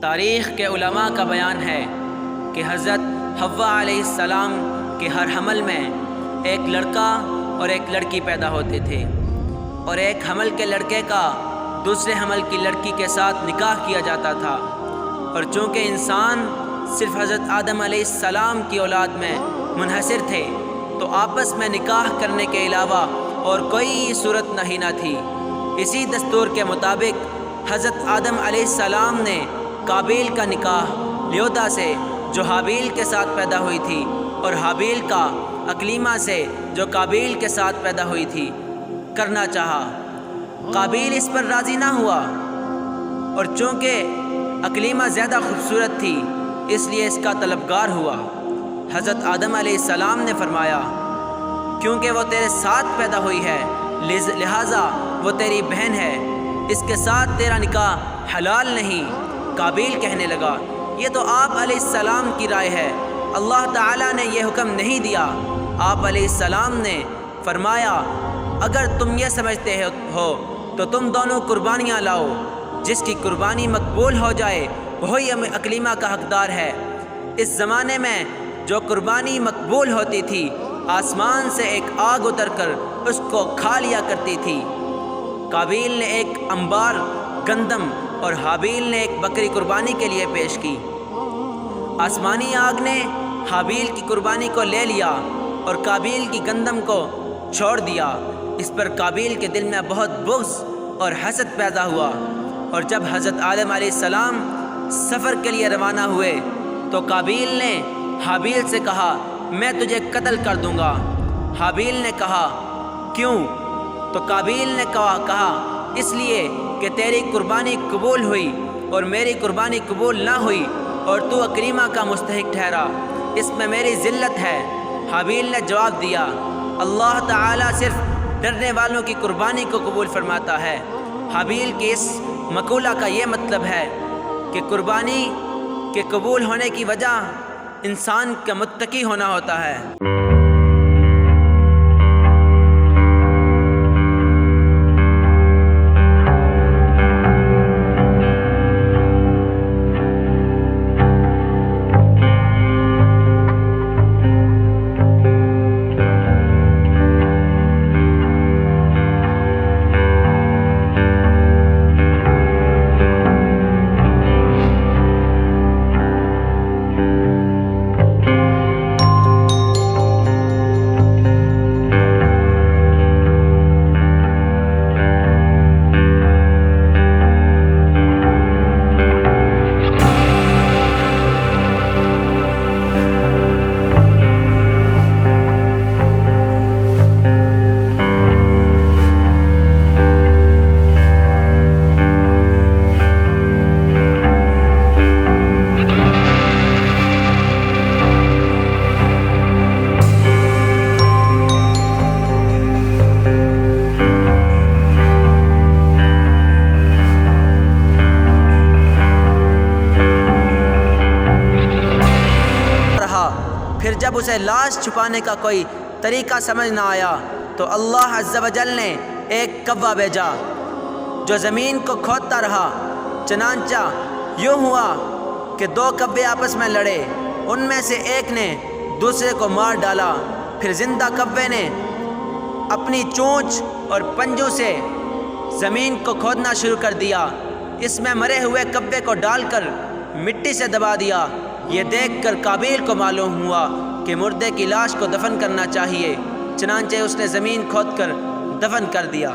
تاریخ کے علماء کا بیان ہے کہ حضرت حوا علیہ السلام کے ہر حمل میں ایک لڑکا اور ایک لڑکی پیدا ہوتے تھے، اور ایک حمل کے لڑکے کا دوسرے حمل کی لڑکی کے ساتھ نکاح کیا جاتا تھا۔ اور چونکہ انسان صرف حضرت آدم علیہ السلام کی اولاد میں منحصر تھے، تو آپس میں نکاح کرنے کے علاوہ اور کوئی صورت نہیں نہ تھی۔ اسی دستور کے مطابق حضرت آدم علیہ السلام نے قابیل کا نکاح لیودا سے جو حابیل کے ساتھ پیدا ہوئی تھی، اور حابیل کا اکلیمہ سے جو قابیل کے ساتھ پیدا ہوئی تھی کرنا چاہا۔ قابیل اس پر راضی نہ ہوا، اور چونکہ اکلیمہ زیادہ خوبصورت تھی اس لیے اس کا طلبگار ہوا۔ حضرت آدم علیہ السلام نے فرمایا، کیونکہ وہ تیرے ساتھ پیدا ہوئی ہے لہٰذا وہ تیری بہن ہے، اس کے ساتھ تیرا نکاح حلال نہیں۔ قابیل کہنے لگا، یہ تو آپ علیہ السلام کی رائے ہے، اللہ تعالیٰ نے یہ حکم نہیں دیا۔ آپ علیہ السلام نے فرمایا، اگر تم یہ سمجھتے ہو تو تم دونوں قربانیاں لاؤ، جس کی قربانی مقبول ہو جائے وہی اکلیمہ کا حقدار ہے۔ اس زمانے میں جو قربانی مقبول ہوتی تھی، آسمان سے ایک آگ اتر کر اس کو کھا لیا کرتی تھی۔ قابیل نے ایک انبار گندم اور حابیل نے ایک بکری قربانی کے لیے پیش کی۔ آسمانی آگ نے حابیل کی قربانی کو لے لیا اور قابیل کی گندم کو چھوڑ دیا۔ اس پر قابیل کے دل میں بہت بغض اور حسد پیدا ہوا، اور جب حضرت آدم علیہ السلام سفر کے لیے روانہ ہوئے تو قابیل نے حابیل سے کہا، میں تجھے قتل کر دوں گا۔ حابیل نے کہا، کیوں؟ تو قابیل نے کہا، اس لیے کہ تیری قربانی قبول ہوئی اور میری قربانی قبول نہ ہوئی، اور تو اکلیمہ کا مستحق ٹھہرا، اس میں میری ذلت ہے۔ حابیل نے جواب دیا، اللہ تعالیٰ صرف ڈرنے والوں کی قربانی کو قبول فرماتا ہے۔ حابیل کی اس مقولہ کا یہ مطلب ہے کہ قربانی کے قبول ہونے کی وجہ انسان کا متقی ہونا ہوتا ہے۔ پھر جب اسے لاش چھپانے کا کوئی طریقہ سمجھ نہ آیا تو اللہ عز و جل نے ایک کوا بھیجا جو زمین کو کھودتا رہا۔ چنانچہ یوں ہوا کہ دو کوے آپس میں لڑے، ان میں سے ایک نے دوسرے کو مار ڈالا۔ پھر زندہ کوے نے اپنی چونچ اور پنجوں سے زمین کو کھودنا شروع کر دیا، اس میں مرے ہوئے کوے کو ڈال کر مٹی سے دبا دیا۔ یہ دیکھ کر قابیل کو معلوم ہوا کہ مردے کی لاش کو دفن کرنا چاہیے، چنانچہ اس نے زمین کھود کر دفن کر دیا۔